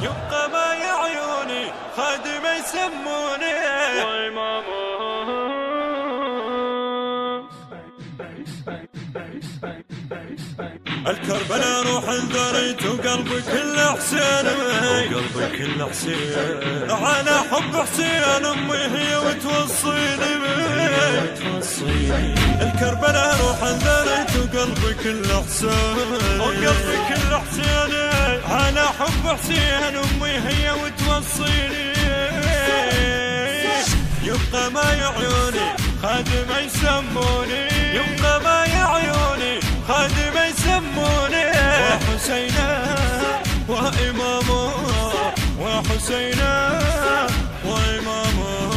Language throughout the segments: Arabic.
يبقى ما عيوني خادم يسموني الكربلاء روح انذريت وقلبي كل حسين وقلبي كل حسين على حب حسين امي هي وتوصيني الكربلاء روح انذريت وقلبي كل حسين وقلبي كل حسين على حب حسين امي هي وتوصيني يبقى ما عيوني خادم يسموني يبقى ما عيوني خادم يسموني وحسينا وإمامه وحسينا وإمامه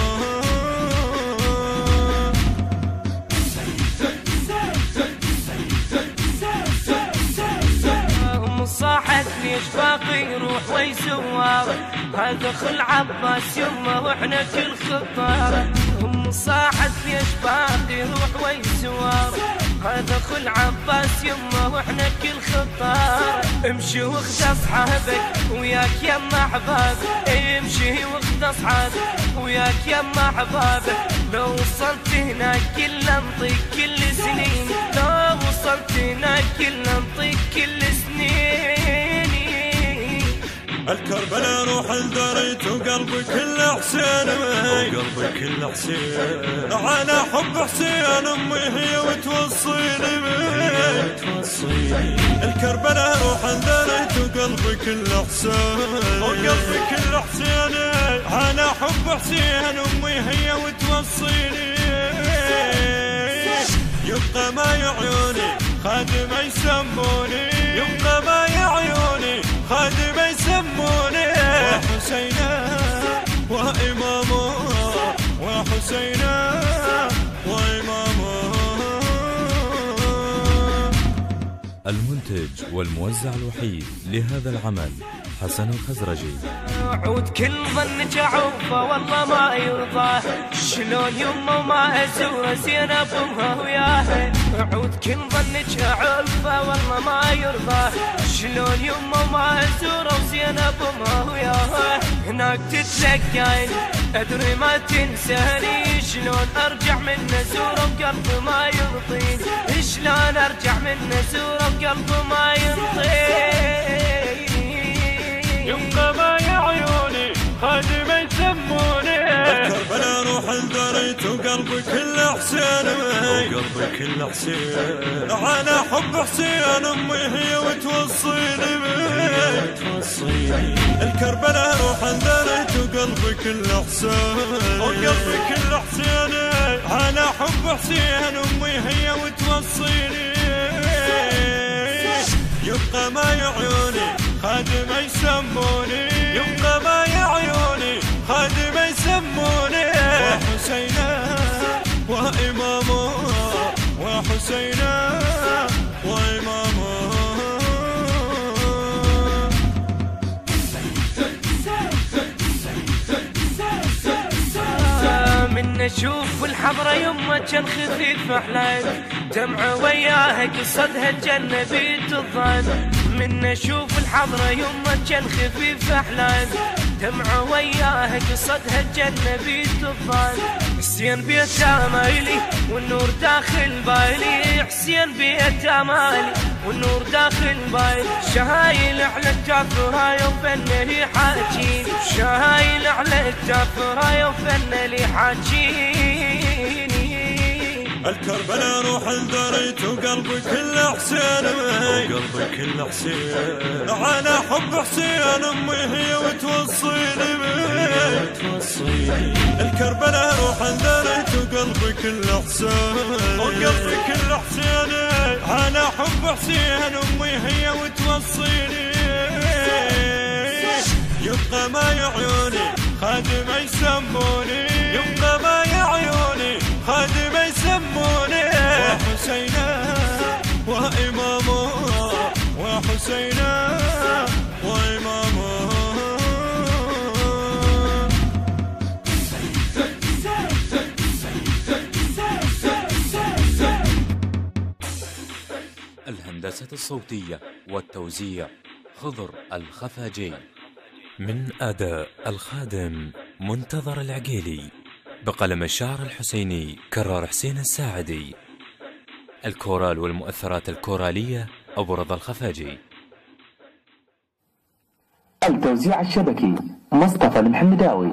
صاحت ليش باقي يروح ويسوار هذا خل عباس يمه واحنا كل خطار صاحت ليش باقي يروح ويسوار هذا خل عباس يمه واحنا كل خطار امشي واخد اصحابك وياك يما احبابك امشي واخد اصحابك وياك يما احبابك لو وصلت هناك كله نطيك كل سنين لو وصلت هناك كله نطيك كل سنين الكربلاء روح انذريت وقلبي كل حسين وقلبي كل حسين على حب حسين امي هي وتوصيني الكربلاء روح انذريت وقلبي كل حسين وقلبي كل حسين على حب حسين امي هي وتوصيني يبقى ما عيوني خادم يسموني يبقى ما عيوني خادم يسموني وحسينا وإمامه وحسينا وإمامه. المنتج والموزع الوحيد لهذا العمل حسن الخزرجي. عود كل ظنك عوفه والله ما يرضاه شلون يمه وما ازوره زينب امها وياها عود كل ظنك عوفه والله ما يرضاه شلون يمه وما ازوره وزينب امها وياها هناك تتلقاني ادري ما تنساني شلون ارجع من نزوره وقلبي ما يرضيني شلون ارجع من نزوره وقلبي ما يرضيني يبقى ما عيوني خادم يسموني الكربلاء روح انذريت وقلبي كل حسين وقلبي كل حسين على حب حسين امي هي وتوصيني الكربلاء روح انذريت وقلبي كل حسين وقلبي كل حسين على حب حسين امي هي وتوصيني يبقى ما عيوني خادم يسموني يبقى ما عيوني خادم يسموني وحسينا وإمامه وحسينا وإمامه. من اشوف الحضرة يمه كان خفيف احلام دمعه وياها قصدها الجنة بيت الظن من اشوف الحضرة يمه كان خفيف احلام دمعه وياها قصدها الجنة بيت الظن حسين بيت امالي والنور داخل بالي حسين بيت امالي والنور داخل بالي شهايل على التافهة وفن لي حاجي شهايل على التافهة وفن لي حاجيني الكربلاء روح انذريت وقلبي كل حسين وقلبي كل حسين على حب حسين امي هي وتوصيني الكربلاء روح انذريت وقلبي كل حسين وقلبي كل حسين على حب حسين امي هي وتوصيني يبقى ما عيوني خادم يسموني يبقى ما عيوني خادم يسموني وحسينا وإمامه وحسينا وإمامه. الهندسة الصوتية والتوزيع خضر الخفاجي. من أداء الخادم منتظر العقيلي، بقلم الشعر الحسيني كرار حسين الساعدي، الكورال والمؤثرات الكورالية أبو رضا الخفاجي. التوزيع الشبكي مصطفى المحمداوي.